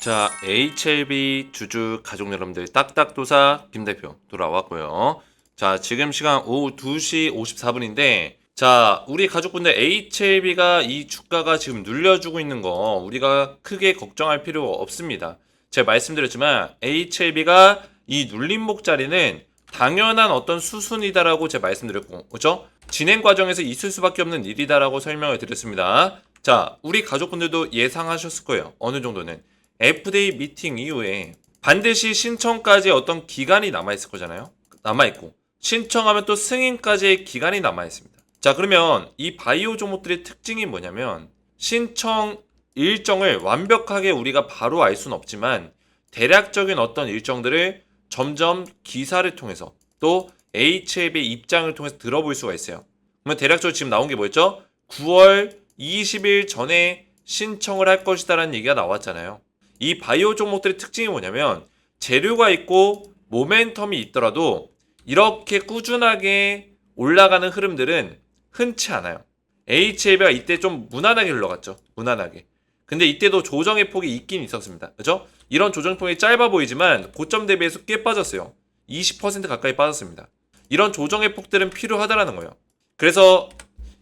자, HLB 주주 가족 여러분들 딱딱도사 김 대표 돌아왔고요. 자, 지금 시간 오후 2시 54분인데 자, 우리 가족분들 HLB가 이 주가가 지금 눌려주고 있는 거 우리가 크게 걱정할 필요가 없습니다. 제가 말씀드렸지만 HLB가 이 눌림목 자리는 당연한 어떤 수순이다라고 제가 말씀드렸고, 그죠? 진행 과정에서 있을 수밖에 없는 일이다라고 설명을 드렸습니다. 자, 우리 가족분들도 예상하셨을 거예요. 어느 정도는. FDA 미팅 이후에 반드시 신청까지 어떤 기간이 남아있을 거잖아요. 남아있고 신청하면 또 승인까지의 기간이 남아있습니다. 자, 그러면 이 바이오 종목들의 특징이 뭐냐면 신청 일정을 완벽하게 우리가 바로 알 수는 없지만 대략적인 어떤 일정들을 점점 기사를 통해서 또 HLB 입장을 통해서 들어볼 수가 있어요. 그러면 대략적으로 지금 나온 게 뭐였죠? 9월 20일 전에 신청을 할 것이다라는 얘기가 나왔잖아요. 이 바이오 종목들의 특징이 뭐냐면 재료가 있고 모멘텀이 있더라도 이렇게 꾸준하게 올라가는 흐름들은 흔치 않아요. HLB가 이때 좀 무난하게 흘러갔죠. 무난하게. 근데 이때도 조정의 폭이 있긴 있었습니다. 그죠? 이런 조정 폭이 짧아 보이지만 고점 대비해서 꽤 빠졌어요. 20% 가까이 빠졌습니다. 이런 조정의 폭들은 필요하다라는 거예요. 그래서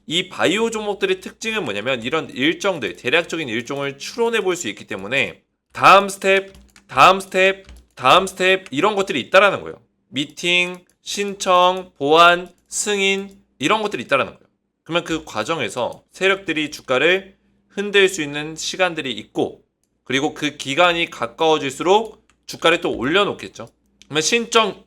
이 바이오 종목들의 특징은 뭐냐면 이런 일정들, 대략적인 일정을 추론해 볼 수 있기 때문에 다음 스텝, 다음 스텝, 다음 스텝 이런 것들이 있다라는 거예요. 미팅, 신청, 보안, 승인 이런 것들이 있다라는 거예요. 그러면 그 과정에서 세력들이 주가를 흔들 수 있는 시간들이 있고 그리고 그 기간이 가까워질수록 주가를 또 올려놓겠죠. 그러면 신청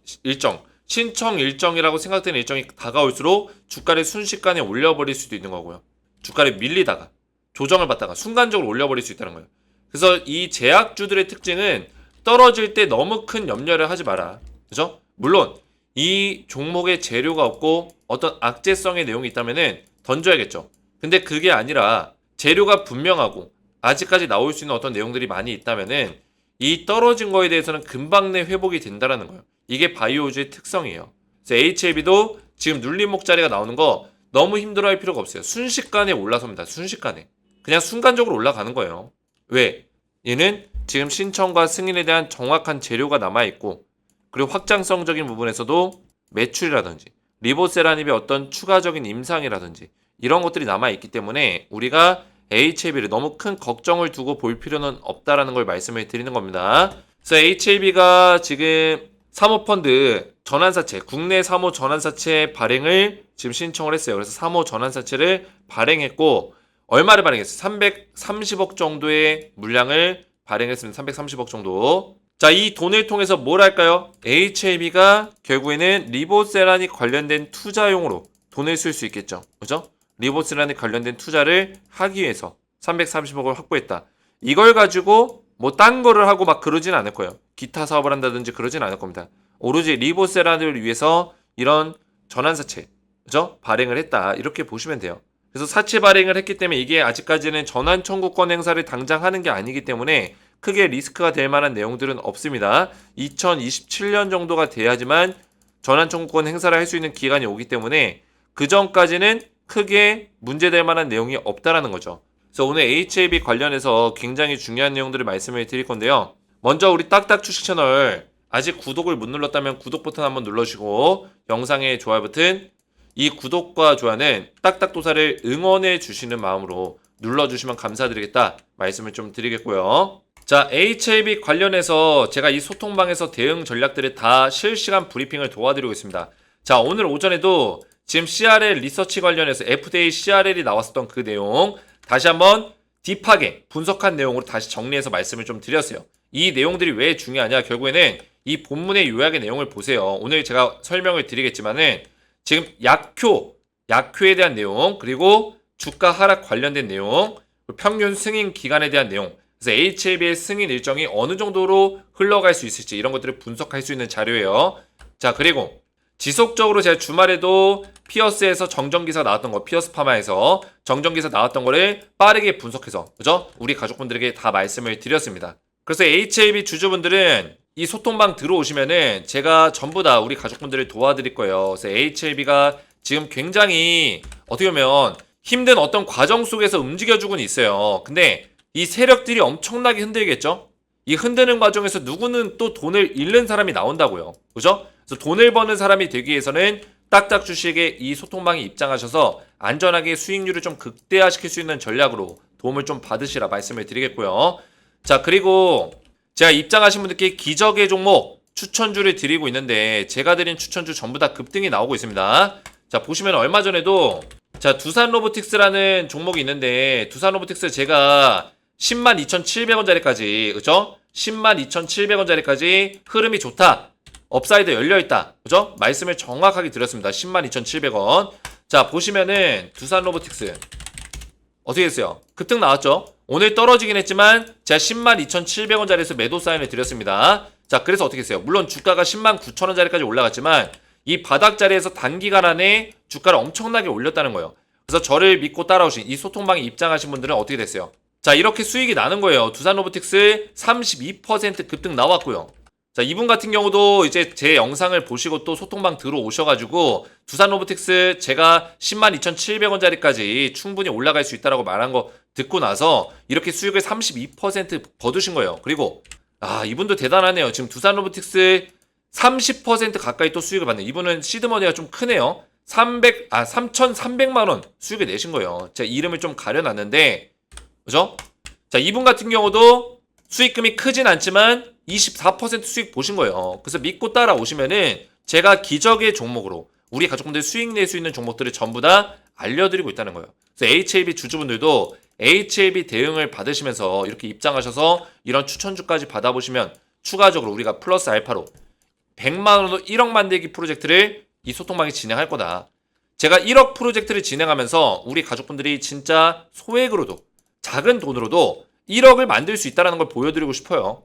일정이라고 생각되는 일정이 다가올수록 주가를 순식간에 올려버릴 수도 있는 거고요. 주가를 밀리다가 조정을 받다가 순간적으로 올려버릴 수 있다는 거예요. 그래서 이 제약주들의 특징은 떨어질 때 너무 큰 염려를 하지 마라. 그죠? 물론 이 종목에 재료가 없고 어떤 악재성의 내용이 있다면은 던져야겠죠. 근데 그게 아니라 재료가 분명하고 아직까지 나올 수 있는 어떤 내용들이 많이 있다면은 이 떨어진 거에 대해서는 금방 내 회복이 된다라는 거예요. 이게 바이오주의 특성이에요. 그래서 HLB도 지금 눌림목 자리가 나오는 거 너무 힘들어할 필요가 없어요. 순식간에 올라섭니다. 순식간에. 그냥 순간적으로 올라가는 거예요. 왜? 얘는 지금 신청과 승인에 대한 정확한 재료가 남아있고 그리고 확장성적인 부분에서도 매출이라든지 리보세라닙의 어떤 추가적인 임상이라든지 이런 것들이 남아있기 때문에 우리가 HLB를 너무 큰 걱정을 두고 볼 필요는 없다라는 걸 말씀을 드리는 겁니다. 그래서 HLB가 지금 사모펀드 전환사채, 국내 사모 전환사채 발행을 지금 신청을 했어요. 그래서 사모 전환사채를 발행했고 얼마를 발행했어요? 330억 정도의 물량을 발행했습니다. 330억 정도. 자, 이 돈을 통해서 뭘 할까요? HLB가 결국에는 리보세라닉 관련된 투자용으로 돈을 쓸 수 있겠죠. 그죠? 리보세라닉 관련된 투자를 하기 위해서 330억을 확보했다. 이걸 가지고 뭐 딴 거를 하고 막 그러진 않을 거예요. 기타 사업을 한다든지 그러진 않을 겁니다. 오로지 리보세라닉을 위해서 이런 전환사채, 그죠? 발행을 했다. 이렇게 보시면 돼요. 그래서 사채 발행을 했기 때문에 이게 아직까지는 전환 청구권 행사를 당장 하는 게 아니기 때문에 크게 리스크가 될 만한 내용들은 없습니다. 2027년 정도가 돼야지만 전환 청구권 행사를 할 수 있는 기간이 오기 때문에 그 전까지는 크게 문제될 만한 내용이 없다라는 거죠. 그래서 오늘 HLB 관련해서 굉장히 중요한 내용들을 말씀을 드릴 건데요. 먼저 우리 딱딱 주식 채널 아직 구독을 못 눌렀다면 구독 버튼 한번 눌러주시고 영상의 좋아요 버튼 이 구독과 좋아요는 딱딱도사를 응원해 주시는 마음으로 눌러주시면 감사드리겠다 말씀을 좀 드리겠고요. 자, HLB 관련해서 제가 이 소통방에서 대응 전략들을 다 실시간 브리핑을 도와드리고 있습니다. 자, 오늘 오전에도 지금 CRL 리서치 관련해서 FDA CRL이 나왔었던 그 내용 다시 한번 딥하게 분석한 내용으로 다시 정리해서 말씀을 좀 드렸어요. 이 내용들이 왜 중요하냐? 결국에는 이 본문의 요약의 내용을 보세요. 오늘 제가 설명을 드리겠지만은 지금 약효에 대한 내용, 그리고 주가 하락 관련된 내용, 평균 승인 기간에 대한 내용, 그래서 HLB의 승인 일정이 어느 정도로 흘러갈 수 있을지 이런 것들을 분석할 수 있는 자료예요. 자, 그리고 지속적으로 제가 주말에도 피어스에서 정정기사 나왔던 거, 피어스 파마에서 정정기사 나왔던 거를 빠르게 분석해서, 그죠? 우리 가족분들에게 다 말씀을 드렸습니다. 그래서 HLB 주주분들은 이 소통방 들어오시면은 제가 전부 다 우리 가족분들을 도와드릴 거예요. 그래서 HLB가 지금 굉장히 어떻게 보면 힘든 어떤 과정 속에서 움직여주고는 있어요. 근데 이 세력들이 엄청나게 흔들겠죠? 이 흔드는 과정에서 누구는 또 돈을 잃는 사람이 나온다고요. 그죠? 그래서 돈을 버는 사람이 되기 위해서는 딱딱 주식에 이 소통방에 입장하셔서 안전하게 수익률을 좀 극대화시킬 수 있는 전략으로 도움을 좀 받으시라 말씀을 드리겠고요. 자, 그리고 제가 입장하신 분들께 기적의 종목 추천주를 드리고 있는데 제가 드린 추천주 전부 다 급등이 나오고 있습니다. 자, 보시면 얼마 전에도 자, 두산로보틱스라는 종목이 있는데 두산로보틱스 제가 102,700원짜리까지 그죠? 102,700원짜리까지 흐름이 좋다. 업사이드 열려있다. 그죠? 말씀을 정확하게 드렸습니다. 102,700원. 자, 보시면은 두산로보틱스 어떻게 됐어요? 급등 나왔죠? 오늘 떨어지긴 했지만 제가 102,700원짜리에서 매도 사인을 드렸습니다. 자, 그래서 어떻게 했어요? 물론 주가가 109,000원짜리까지 올라갔지만 이 바닥 자리에서 단기간 안에 주가를 엄청나게 올렸다는 거예요. 그래서 저를 믿고 따라오신 이 소통방에 입장하신 분들은 어떻게 됐어요? 자, 이렇게 수익이 나는 거예요. 두산로보틱스 32% 급등 나왔고요. 자, 이분 같은 경우도 이제 제 영상을 보시고 또 소통방 들어오셔가지고 두산로보틱스 제가 102,700원짜리까지 충분히 올라갈 수 있다라고 말한 거 듣고 나서 이렇게 수익을 32% 거두신 거예요. 그리고 이분도 대단하네요. 지금 두산로보틱스 30% 가까이 또 수익을 받는 이분은 시드머니가 좀 크네요. 3,300만 원 수익을 내신 거예요. 제가 이름을 좀 가려놨는데 그죠? 자, 이분 같은 경우도 수익금이 크진 않지만 24% 수익 보신 거예요. 그래서 믿고 따라오시면은 제가 기적의 종목으로 우리 가족분들 수익 낼 수 있는 종목들을 전부 다 알려드리고 있다는 거예요. 그래서 HLB 주주분들도 HLB 대응을 받으시면서 이렇게 입장하셔서 이런 추천주까지 받아보시면 추가적으로 우리가 플러스 알파로 100만원으로 1억 만들기 프로젝트를 이 소통방에 진행할 거다. 제가 1억 프로젝트를 진행하면서 우리 가족분들이 진짜 소액으로도 작은 돈으로도 1억을 만들 수 있다는 걸 보여드리고 싶어요.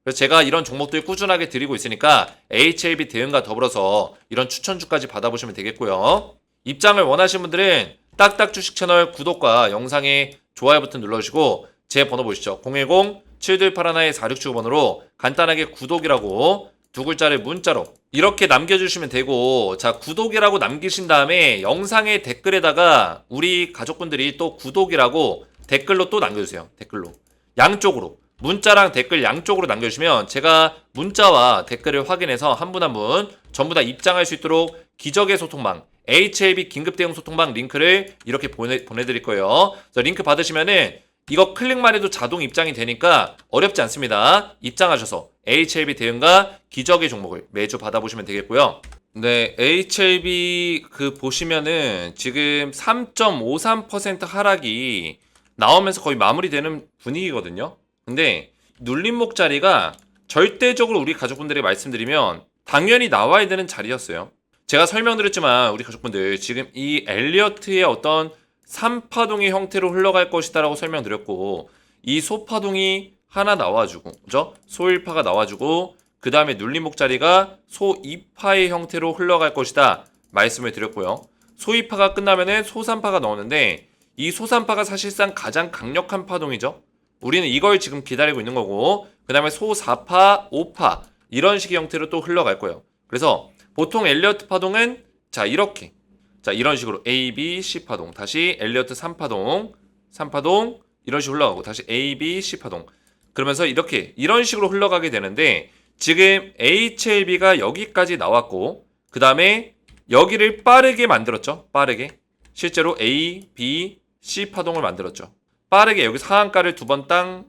그래서 제가 이런 종목들 꾸준하게 드리고 있으니까 HLB 대응과 더불어서 이런 추천주까지 받아보시면 되겠고요. 입장을 원하시는 분들은 딱딱 주식 채널 구독과 영상에 좋아요 버튼 눌러주시고 제 번호 보시죠. 010-7281-4675번으로 간단하게 구독이라고 두 글자를 문자로 이렇게 남겨주시면 되고 자 구독이라고 남기신 다음에 영상의 댓글에다가 우리 가족분들이 또 구독이라고 댓글로 또 남겨주세요. 댓글로 양쪽으로 문자랑 댓글 양쪽으로 남겨주시면 제가 문자와 댓글을 확인해서 한 분 한 분 전부 다 입장할 수 있도록 기적의 소통방 HLB 긴급대응 소통방 링크를 이렇게 보내드릴 거예요. 그래서 링크 받으시면은 이거 클릭만 해도 자동 입장이 되니까 어렵지 않습니다. 입장하셔서 HLB 대응과 기적의 종목을 매주 받아보시면 되겠고요. 네, HLB 보시면은 지금 3.53% 하락이 나오면서 거의 마무리되는 분위기거든요. 근데 눌림목 자리가 절대적으로 우리 가족분들에게 말씀드리면 당연히 나와야 되는 자리였어요. 제가 설명드렸지만 우리 가족분들 지금 이 엘리어트의 어떤 3파동의 형태로 흘러갈 것이다라고 설명드렸고 이 소파동이 하나 나와주고 그죠? 소1파가 나와주고 그 다음에 눌림목 자리가 소2파의 형태로 흘러갈 것이다 말씀을 드렸고요. 소2파가 끝나면은 소3파가 나오는데 이 소3파가 사실상 가장 강력한 파동이죠. 우리는 이걸 지금 기다리고 있는 거고 그 다음에 소4파, 5파 이런 식의 형태로 또 흘러갈 거예요. 그래서 보통 엘리어트 파동은 자 이렇게 자 이런 식으로 A, B, C 파동 다시 엘리어트 3파동 3파동 이런 식으로 흘러가고 다시 A, B, C 파동 그러면서 이런 식으로 흘러가게 되는데 지금 HLB가 여기까지 나왔고 그 다음에 여기를 빠르게 만들었죠. 빠르게 실제로 A, B, C 파동을 만들었죠. 빠르게 여기 상한가를 두 번 땅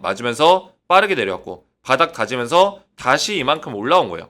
맞으면서 빠르게 내려왔고 바닥 다지면서 다시 이만큼 올라온 거예요.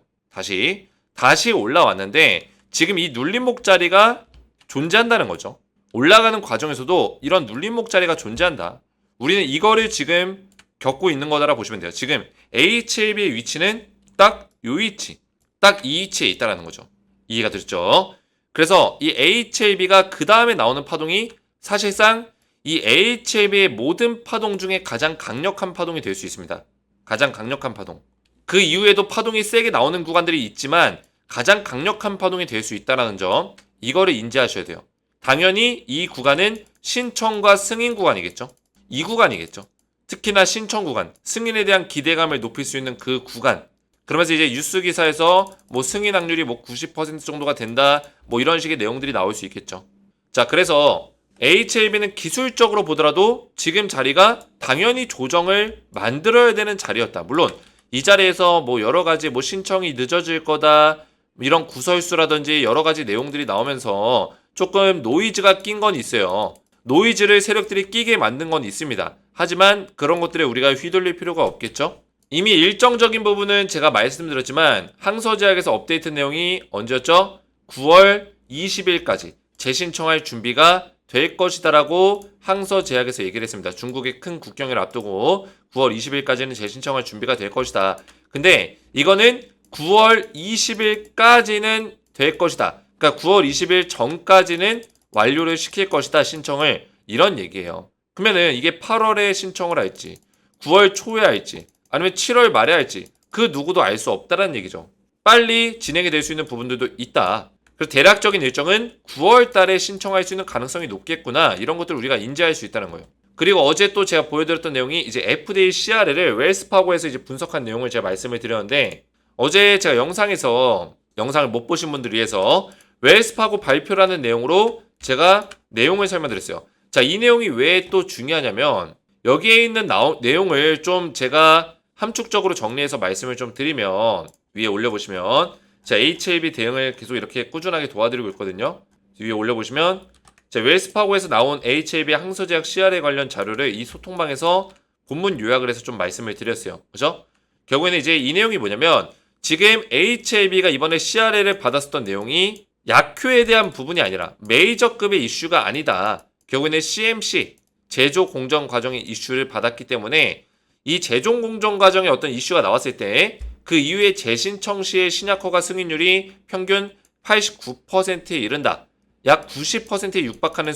다시 올라왔는데 지금 이 눌림목 자리가 존재한다는 거죠. 올라가는 과정에서도 이런 눌림목 자리가 존재한다. 우리는 이거를 지금 겪고 있는 거다라 보시면 돼요. 지금 HLB의 위치는 딱 이 위치, 딱 이 위치에 있다는 거죠. 이해가 되셨죠? 그래서 이 HLB가 그 다음에 나오는 파동이 사실상 이 HLB의 모든 파동 중에 가장 강력한 파동이 될 수 있습니다. 가장 강력한 파동. 그 이후에도 파동이 세게 나오는 구간들이 있지만 가장 강력한 파동이 될 수 있다는 점 이거를 인지하셔야 돼요. 당연히 이 구간은 신청과 승인 구간이겠죠. 이 구간이겠죠. 특히나 신청 구간, 승인에 대한 기대감을 높일 수 있는 그 구간. 그러면서 이제 뉴스 기사에서 뭐 승인 확률이 뭐 90% 정도가 된다 뭐 이런 식의 내용들이 나올 수 있겠죠. 자, 그래서 HLB는 기술적으로 보더라도 지금 자리가 당연히 조정을 만들어야 되는 자리였다. 물론 이 자리에서 뭐 여러 가지 뭐 신청이 늦어질 거다, 이런 구설수라든지 여러 가지 내용들이 나오면서 조금 노이즈가 낀 건 있어요. 노이즈를 세력들이 끼게 만든 건 있습니다. 하지만 그런 것들에 우리가 휘둘릴 필요가 없겠죠? 이미 일정적인 부분은 제가 말씀드렸지만 항서제약에서 업데이트 내용이 언제였죠? 9월 20일까지 재신청할 준비가 될 것이다라고 항서제약에서 얘기를 했습니다. 중국의 큰 국경을 앞두고 9월 20일까지는 재신청할 준비가 될 것이다. 근데 이거는 9월 20일까지는 될 것이다. 그러니까 9월 20일 전까지는 완료를 시킬 것이다. 신청을. 이런 얘기예요. 그러면은 이게 8월에 신청을 할지 9월 초에 할지 아니면 7월 말에 할지 그 누구도 알 수 없다는 얘기죠. 빨리 진행이 될 수 있는 부분들도 있다. 그래서 대략적인 일정은 9월 달에 신청할 수 있는 가능성이 높겠구나. 이런 것들을 우리가 인지할 수 있다는 거예요. 그리고 어제 또 제가 보여드렸던 내용이 이제 FDA CRL을 웰스파고에서 이제 분석한 내용을 제가 말씀을 드렸는데 어제 제가 영상을 못 보신 분들 위해서 웰스파고 발표라는 내용으로 제가 내용을 설명드렸어요. 자, 이 내용이 왜 또 중요하냐면 여기에 있는 내용을 좀 제가 함축적으로 정리해서 말씀을 좀 드리면 위에 올려보시면 자, HLB 대응을 계속 이렇게 꾸준하게 도와드리고 있거든요. 위에 올려보시면 자, 웰스파고에서 나온 HLB 항서제약 CR에 관련 자료를 이 소통방에서 본문 요약을 해서 좀 말씀을 드렸어요. 그죠? 결국에는 이제 이 내용이 뭐냐면 지금 HLB가 이번에 CRL을 받았었던 내용이 약효에 대한 부분이 아니라 메이저급의 이슈가 아니다. 결국에는 CMC, 제조 공정 과정의 이슈를 받았기 때문에 이 제조 공정 과정에 어떤 이슈가 나왔을 때 그 이후에 재신청 시의 신약허가 승인율이 평균 89%에 이른다. 약 90%에 육박하는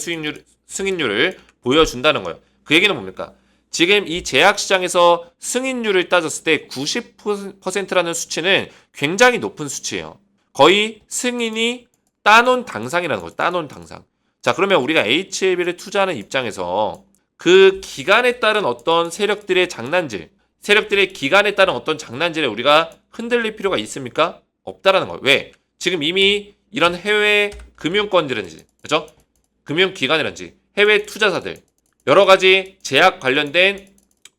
승인율을 보여준다는 거예요. 그 얘기는 뭡니까? 지금 이 제약시장에서 승인율을 따졌을 때 90%라는 수치는 굉장히 높은 수치예요. 거의 승인이 따놓은 당상이라는 거죠. 따놓은 당상. 자, 그러면 우리가 HLB를 투자하는 입장에서 그 기간에 따른 어떤 세력들의 기간에 따른 어떤 장난질에 우리가 흔들릴 필요가 있습니까? 없다라는 거예요. 왜? 지금 이미 이런 해외 금융권들이라든지, 그죠? 금융기관이라든지, 해외 투자사들, 여러 가지 제약 관련된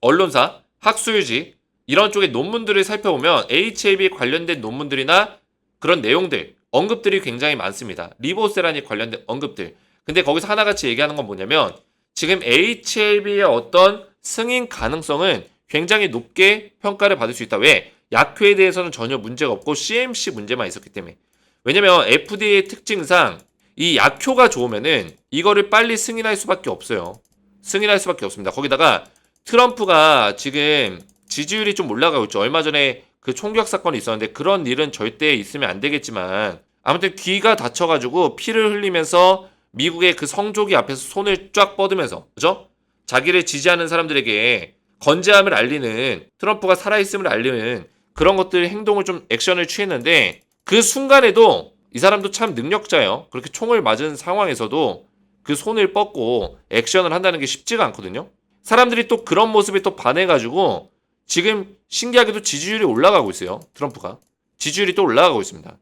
언론사, 학술지, 이런 쪽의 논문들을 살펴보면 HLB 관련된 논문들이나 그런 내용들, 언급들이 굉장히 많습니다. 리보세라니 관련된 언급들. 근데 거기서 하나같이 얘기하는 건 뭐냐면 지금 HLB의 어떤 승인 가능성은 굉장히 높게 평가를 받을 수 있다. 왜? 약효에 대해서는 전혀 문제가 없고 CMC 문제만 있었기 때문에. 왜냐면 FDA의 특징상 이 약효가 좋으면은 이거를 빨리 승인할 수밖에 없어요. 승인할 수밖에 없습니다. 거기다가 트럼프가 지금 지지율이 좀 올라가고 있죠. 얼마 전에 그 총격 사건이 있었는데 그런 일은 절대 있으면 안 되겠지만 아무튼 귀가 다쳐가지고 피를 흘리면서 미국의 그 성조기 앞에서 손을 쫙 뻗으면서 그죠? 자기를 지지하는 사람들에게 건재함을 알리는 트럼프가 살아있음을 알리는 그런 것들 행동을 좀 액션을 취했는데 그 순간에도 이 사람도 참 능력자예요. 그렇게 총을 맞은 상황에서도 그 손을 뻗고 액션을 한다는 게 쉽지가 않거든요. 사람들이 또 그런 모습에 또 반해가지고 지금 신기하게도 지지율이 올라가고 있어요. 트럼프가. 지지율이 또 올라가고 있습니다.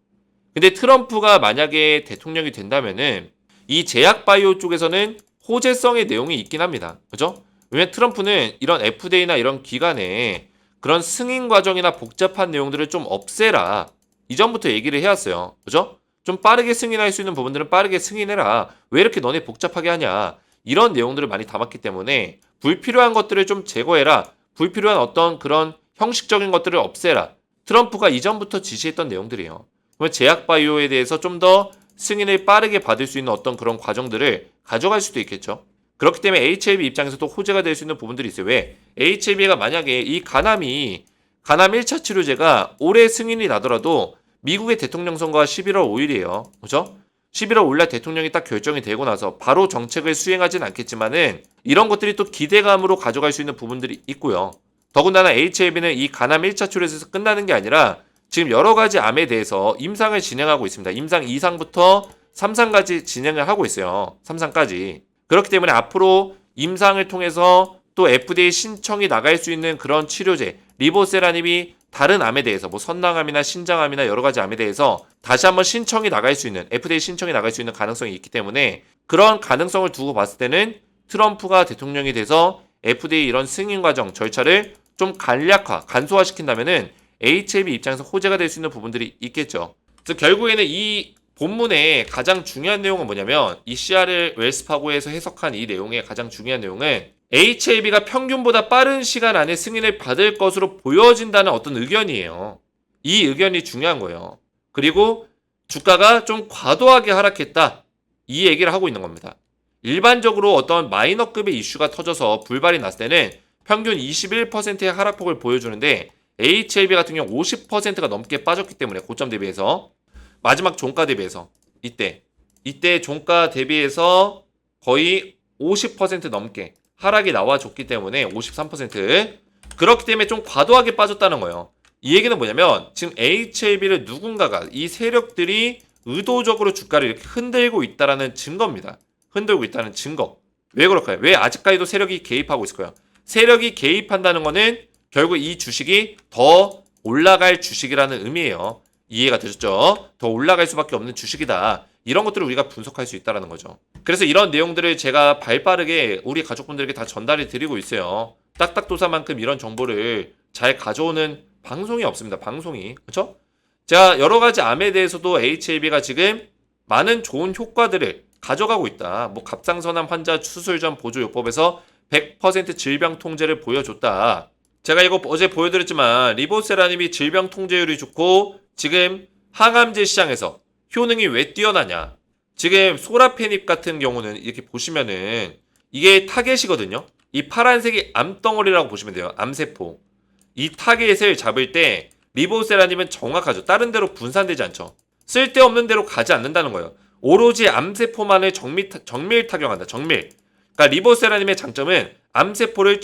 근데 트럼프가 만약에 대통령이 된다면은 이 제약바이오 쪽에서는 호재성의 내용이 있긴 합니다. 그죠? 왜냐면 트럼프는 이런 FDA나 이런 기관에 그런 승인 과정이나 복잡한 내용들을 좀 없애라. 이전부터 얘기를 해왔어요. 그죠? 좀 빠르게 승인할 수 있는 부분들은 빠르게 승인해라. 왜 이렇게 너네 복잡하게 하냐. 이런 내용들을 많이 담았기 때문에 불필요한 것들을 좀 제거해라. 불필요한 어떤 그런 형식적인 것들을 없애라. 트럼프가 이전부터 지시했던 내용들이에요. 그러면 제약바이오에 대해서 좀 더 승인을 빠르게 받을 수 있는 어떤 그런 과정들을 가져갈 수도 있겠죠. 그렇기 때문에 HLB 입장에서도 호재가 될 수 있는 부분들이 있어요. 왜? HLB가 만약에 이 간암 1차 치료제가 올해 승인이 나더라도 미국의 대통령 선거가 11월 5일이에요. 그죠? 11월 5일날 대통령이 딱 결정이 되고 나서 바로 정책을 수행하진 않겠지만은 이런 것들이 또 기대감으로 가져갈 수 있는 부분들이 있고요. 더군다나 HLB는 이 간암 1차 치료제에서 끝나는 게 아니라 지금 여러 가지 암에 대해서 임상을 진행하고 있습니다. 임상 2상부터 3상까지 진행을 하고 있어요. 3상까지. 그렇기 때문에 앞으로 임상을 통해서 또 FDA 신청이 나갈 수 있는 그런 치료제, 리보세라님이 다른 암에 대해서 뭐 선낭암이나 신장암이나 여러 가지 암에 대해서 다시 한번 신청이 나갈 수 있는 FDA 신청이 나갈 수 있는 가능성이 있기 때문에 그런 가능성을 두고 봤을 때는 트럼프가 대통령이 돼서 FDA 이런 승인 과정 절차를 좀 간소화시킨다면은 HLB 입장에서 호재가 될 수 있는 부분들이 있겠죠. 그래서 결국에는 이 본문의 가장 중요한 내용은 뭐냐면 이 CRL 웰스파고에서 해석한 이 내용의 가장 중요한 내용은 HLB가 평균보다 빠른 시간 안에 승인을 받을 것으로 보여진다는 어떤 의견이에요. 이 의견이 중요한 거예요. 그리고 주가가 좀 과도하게 하락했다. 이 얘기를 하고 있는 겁니다. 일반적으로 어떤 마이너급의 이슈가 터져서 불발이 났을 때는 평균 21%의 하락폭을 보여주는데 HLB 같은 경우 50%가 넘게 빠졌기 때문에 고점 대비해서 마지막 종가 대비해서 이때 종가 대비해서 거의 50% 넘게 하락이 나와줬기 때문에 53% 그렇기 때문에 좀 과도하게 빠졌다는 거예요. 이 얘기는 뭐냐면 지금 HLB를 누군가가 이 세력들이 의도적으로 주가를 이렇게 흔들고 있다라는 증거입니다. 흔들고 있다는 증거. 왜 그럴까요? 왜 아직까지도 세력이 개입하고 있을까요? 세력이 개입한다는 거는 결국 이 주식이 더 올라갈 주식이라는 의미예요. 이해가 되셨죠? 더 올라갈 수밖에 없는 주식이다. 이런 것들을 우리가 분석할 수 있다는 거죠. 그래서 이런 내용들을 제가 발빠르게 우리 가족분들에게 다 전달해 드리고 있어요. 딱딱도사만큼 이런 정보를 잘 가져오는 방송이 없습니다. 방송이. 그렇죠? 제가 여러 가지 암에 대해서도 HLB가 지금 많은 좋은 효과들을 가져가고 있다. 뭐 갑상선암 환자 수술 전 보조요법에서 100% 질병 통제를 보여줬다. 제가 이거 어제 보여드렸지만 리보세라님이 질병 통제율이 좋고 지금 항암제 시장에서 효능이 왜 뛰어나냐. 지금 소라페닙 같은 경우는 이렇게 보시면은 이게 타겟이거든요. 이 파란색이 암덩어리라고 보시면 돼요. 암세포. 이 타겟을 잡을 때 리보세라님은 정확하죠. 다른 데로 분산되지 않죠. 쓸데없는 데로 가지 않는다는 거예요. 오로지 암세포만을 정밀 타격한다. 정밀. 그러니까 리보세라님의 장점은 암세포를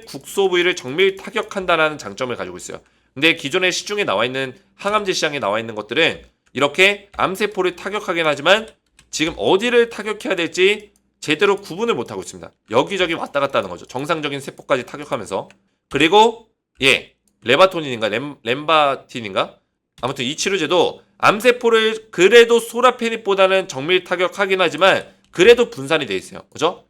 국소 부위를 정밀 타격한다는 장점을 가지고 있어요. 근데 기존의 시중에 나와 있는 항암제 시장에 나와 있는 것들은 이렇게 암세포를 타격하긴 하지만 지금 어디를 타격해야 될지 제대로 구분을 못하고 있습니다. 여기저기 왔다 갔다 하는 거죠. 정상적인 세포까지 타격하면서. 그리고 레바토닌인가 렘바틴인가? 아무튼 이 치료제도 암세포를 그래도 소라페닙보다는 정밀 타격하긴 하지만 그래도 분산이 돼 있어요. 그죠?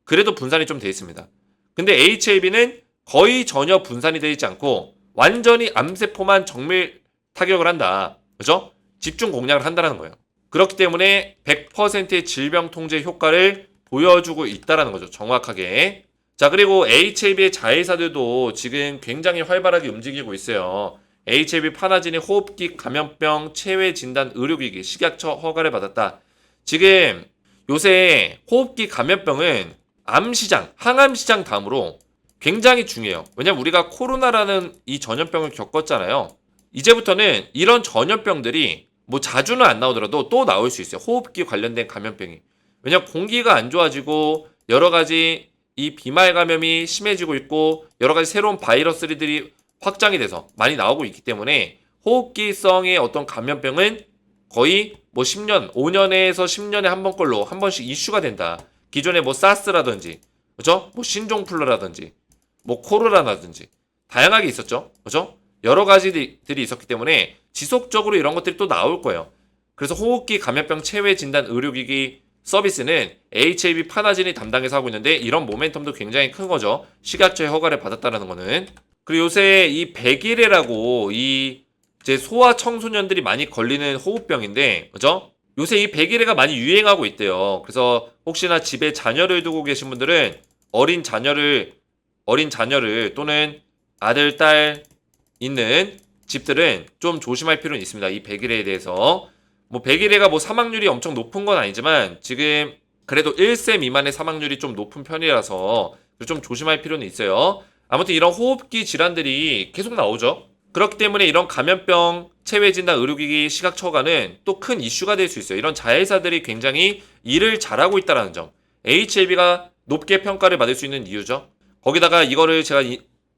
그래도 분산이 좀 돼 있습니다. 근데 HLB는 거의 전혀 분산이 되어 있지 않고 완전히 암세포만 정밀 타격을 한다. 그죠? 집중 공략을 한다는 거예요. 그렇기 때문에 100%의 질병 통제 효과를 보여주고 있다는 거죠. 정확하게. 자, 그리고 HLB의 자회사들도 지금 굉장히 활발하게 움직이고 있어요. HLB 파나진이 호흡기 감염병 체외 진단 의료기기 식약처 허가를 받았다. 지금 요새 호흡기 감염병은 암시장, 항암시장 다음으로 굉장히 중요해요. 왜냐면 우리가 코로나라는 이 전염병을 겪었잖아요. 이제부터는 이런 전염병들이 뭐 자주는 안 나오더라도 또 나올 수 있어요. 호흡기 관련된 감염병이. 왜냐면 공기가 안 좋아지고 여러 가지 이 비말 감염이 심해지고 있고 여러 가지 새로운 바이러스들이 확장이 돼서 많이 나오고 있기 때문에 호흡기성의 어떤 감염병은 거의 뭐 10년, 5년에서 10년에 한 번꼴로 한 번씩 이슈가 된다. 기존에 뭐 사스라든지, 그죠? 뭐 신종플루라든지, 뭐 코로나라든지 다양하게 있었죠. 그죠? 여러 가지들이 있었기 때문에 지속적으로 이런 것들이 또 나올 거예요. 그래서 호흡기 감염병 체외 진단 의료기기 서비스는 HLB 파나진이 담당해서 하고 있는데 이런 모멘텀도 굉장히 큰 거죠. 식약처의 허가를 받았다는 거는. 그리고 요새 이 백일해라고 이 이제 소아 청소년들이 많이 걸리는 호흡병인데, 그죠? 요새 이 백일해가 많이 유행하고 있대요. 그래서 혹시나 집에 자녀를 두고 계신 분들은 어린 자녀를 또는 아들, 딸 있는 집들은 좀 조심할 필요는 있습니다. 이 백일해에 대해서. 뭐 백일해가 뭐 사망률이 엄청 높은 건 아니지만 지금 그래도 1세 미만의 사망률이 좀 높은 편이라서 좀 조심할 필요는 있어요. 아무튼 이런 호흡기 질환들이 계속 나오죠. 그렇기 때문에 이런 감염병 체외 진단 의료기기 식약처 허가는 또 큰 이슈가 될 수 있어요. 이런 자회사들이 굉장히 일을 잘하고 있다는 점. HLB가 높게 평가를 받을 수 있는 이유죠. 거기다가 이거를 제가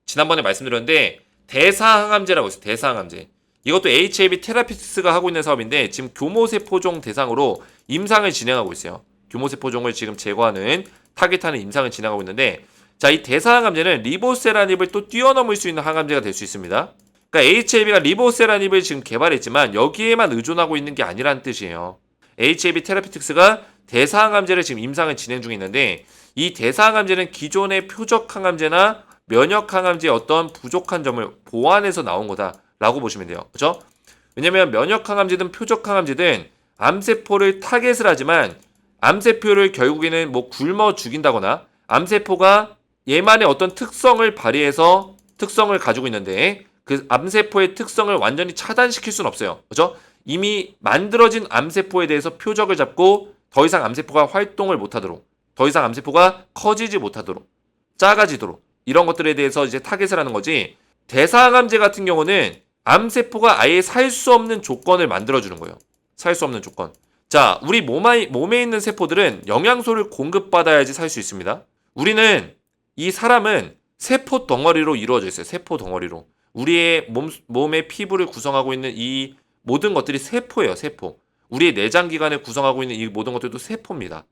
지난번에 말씀드렸는데 대사항암제라고 있어요. 대사항암제. 이것도 HLB 테라피스가 하고 있는 사업인데 지금 교모세포종 대상으로 임상을 진행하고 있어요. 교모세포종을 지금 제거하는 타겟하는 임상을 진행하고 있는데 자, 이 대사항암제는 리보세라닙을 또 뛰어넘을 수 있는 항암제가 될 수 있습니다. 그러니까 HLB가 리보세라닙을 지금 개발했지만 여기에만 의존하고 있는 게 아니라는 뜻이에요. HLB 테라피틱스가 대사항암제를 지금 임상을 진행 중에 있는데 이 대사항암제는 기존의 표적항암제나 면역항암제의 어떤 부족한 점을 보완해서 나온 거다라고 보시면 돼요. 그렇죠? 왜냐면 면역항암제든 표적항암제든 암세포를 타겟을 하지만 암세포를 결국에는 뭐 굶어 죽인다거나 암세포가 얘만의 어떤 특성을 발휘해서 특성을 가지고 있는데 그 암세포의 특성을 완전히 차단시킬 수는 없어요. 그렇죠? 이미 만들어진 암세포에 대해서 표적을 잡고 더 이상 암세포가 활동을 못하도록, 더 이상 암세포가 커지지 못하도록, 작아지도록 이런 것들에 대해서 이제 타겟을 하는 거지. 대사항암제 같은 경우는 암세포가 아예 살 수 없는 조건을 만들어주는 거예요. 살 수 없는 조건. 자, 우리 몸에 있는 세포들은 영양소를 공급받아야지 살 수 있습니다. 우리는 이 사람은 세포 덩어리로 이루어져 있어요. 세포 덩어리로. 우리의 몸의 피부를 구성하고 있는 이 모든 것들이 세포예요. 세포. 우리의 내장기관을 구성하고 있는 이 모든 것들도 세포입니다.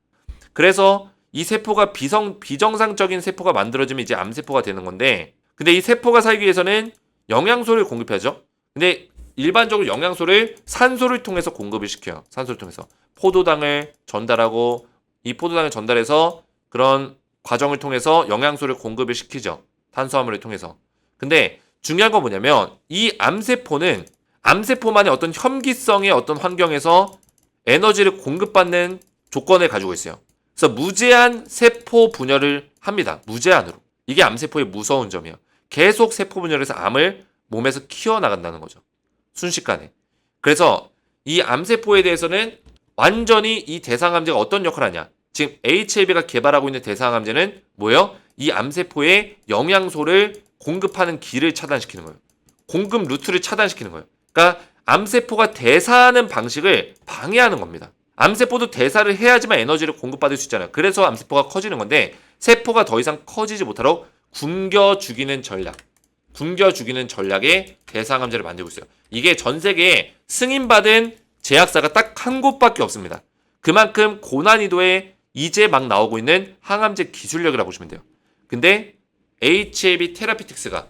그래서 이 세포가 비정상적인 세포가 만들어지면 이제 암세포가 되는 건데, 근데 이 세포가 살기 위해서는 영양소를 공급해야죠. 근데 일반적으로 영양소를 산소를 통해서 공급을 시켜요. 산소를 통해서. 포도당을 전달하고 이 포도당을 전달해서 그런 과정을 통해서 영양소를 공급을 시키죠. 탄수화물을 통해서. 근데 중요한 건 뭐냐면 이 암세포는 암세포만의 어떤 혐기성의 어떤 환경에서 에너지를 공급받는 조건을 가지고 있어요. 그래서 무제한 세포 분열을 합니다. 무제한으로. 이게 암세포의 무서운 점이에요. 계속 세포 분열을 해서 암을 몸에서 키워나간다는 거죠. 순식간에. 그래서 이 암세포에 대해서는 완전히 이 대사항암제가 어떤 역할을 하냐. 지금 HLB가 개발하고 있는 대사항암제는 뭐예요? 이 암세포에 영양소를 공급하는 길을 차단시키는 거예요. 공급 루트를 차단시키는 거예요. 그러니까 암세포가 대사하는 방식을 방해하는 겁니다. 암세포도 대사를 해야지만 에너지를 공급받을 수 있잖아요. 그래서 암세포가 커지는 건데 세포가 더 이상 커지지 못하도록 굶겨 죽이는 전략. 굶겨 죽이는 전략의 대사항암제를 만들고 있어요. 이게 전 세계에 승인받은 제약사가 딱 한 곳밖에 없습니다. 그만큼 고난이도의 이제 막 나오고 있는 항암제 기술력이라고 보시면 돼요. 근데 HLB 테라피틱스가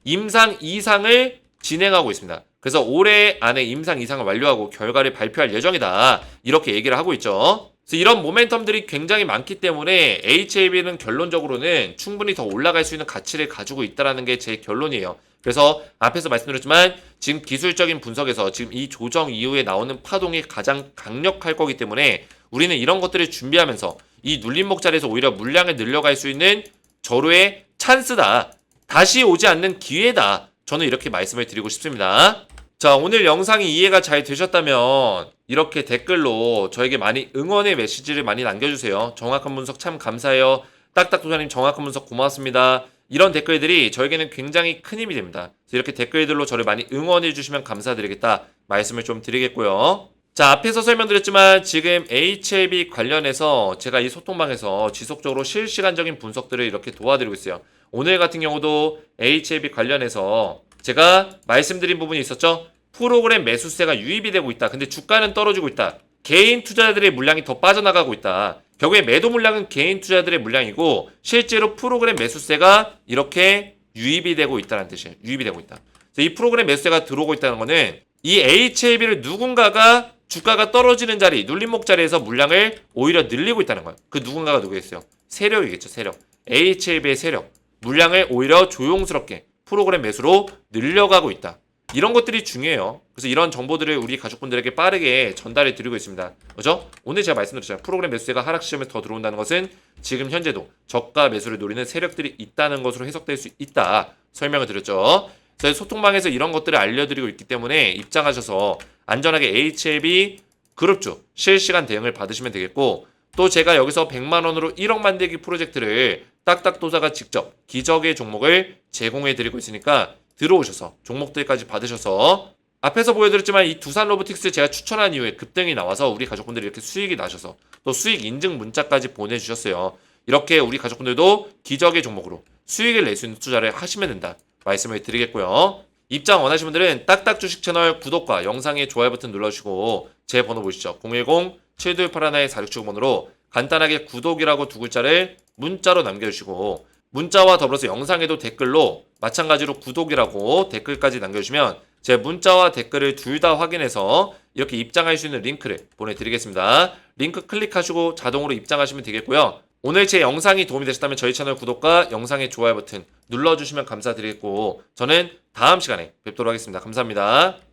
임상 2상을 진행하고 있습니다. 그래서 올해 안에 임상 2상을 완료하고 결과를 발표할 예정이다. 이렇게 얘기를 하고 있죠. 그래서 이런 모멘텀들이 굉장히 많기 때문에 HLB는 결론적으로는 충분히 더 올라갈 수 있는 가치를 가지고 있다는 게 제 결론이에요. 그래서 앞에서 말씀드렸지만 지금 기술적인 분석에서 지금 이 조정 이후에 나오는 파동이 가장 강력할 거기 때문에 우리는 이런 것들을 준비하면서 이 눌림목 자리에서 오히려 물량을 늘려갈 수 있는 절호의 찬스다. 다시 오지 않는 기회다. 저는 이렇게 말씀을 드리고 싶습니다. 자, 오늘 영상이 이해가 잘 되셨다면 이렇게 댓글로 저에게 많이 응원의 메시지를 많이 남겨주세요. 정확한 분석 참 감사해요. 딱딱도사님 정확한 분석 고맙습니다. 이런 댓글들이 저에게는 굉장히 큰 힘이 됩니다. 그래서 이렇게 댓글들로 저를 많이 응원해 주시면 감사드리겠다 말씀을 좀 드리겠고요. 자, 앞에서 설명드렸지만 지금 HLB 관련해서 제가 이 소통방에서 지속적으로 실시간적인 분석들을 이렇게 도와드리고 있어요. 오늘 같은 경우도 HLB 관련해서 제가 말씀드린 부분이 있었죠. 프로그램 매수세가 유입이 되고 있다. 근데 주가는 떨어지고 있다. 개인 투자자들의 물량이 더 빠져나가고 있다. 결국에 매도 물량은 개인 투자자들의 물량이고 실제로 프로그램 매수세가 이렇게 유입이 되고 있다는 뜻이에요. 유입이 되고 있다. 그래서 이 프로그램 매수세가 들어오고 있다는 거는 이 HLB를 누군가가 주가가 떨어지는 자리, 눌림목 자리에서 물량을 오히려 늘리고 있다는 거예요. 그 누군가가 누구겠어요? 세력이겠죠. 세력. HLB의 세력. 물량을 오히려 조용스럽게 프로그램 매수로 늘려가고 있다. 이런 것들이 중요해요. 그래서 이런 정보들을 우리 가족분들에게 빠르게 전달해 드리고 있습니다. 그죠? 오늘 제가 말씀드렸잖아요. 프로그램 매수세가 하락 시점에 더 들어온다는 것은 지금 현재도 저가 매수를 노리는 세력들이 있다는 것으로 해석될 수 있다. 설명을 드렸죠. 저희 소통방에서 이런 것들을 알려드리고 있기 때문에 입장하셔서 안전하게 HLB 그룹주 실시간 대응을 받으시면 되겠고 또 제가 여기서 100만원으로 1억 만들기 프로젝트를 딱딱도사가 직접 기적의 종목을 제공해 드리고 있으니까 들어오셔서 종목들까지 받으셔서 앞에서 보여드렸지만 이 두산 로보틱스 제가 추천한 이후에 급등이 나와서 우리 가족분들이 이렇게 수익이 나셔서 또 수익 인증 문자까지 보내주셨어요. 이렇게 우리 가족분들도 기적의 종목으로 수익을 낼 수 있는 투자를 하시면 된다 말씀을 드리겠고요. 입장 원하시는 분들은 딱딱 주식 채널 구독과 영상에 좋아요 버튼 눌러주시고 제 번호 보시죠. 010-7281-4679번으로 간단하게 구독이라고 두 글자를 문자로 남겨주시고 문자와 더불어서 영상에도 댓글로 마찬가지로 구독이라고 댓글까지 남겨주시면 제 문자와 댓글을 둘 다 확인해서 이렇게 입장할 수 있는 링크를 보내드리겠습니다. 링크 클릭하시고 자동으로 입장하시면 되겠고요. 오늘 제 영상이 도움이 되셨다면 저희 채널 구독과 영상의 좋아요 버튼 눌러주시면 감사드리겠고 저는 다음 시간에 뵙도록 하겠습니다. 감사합니다.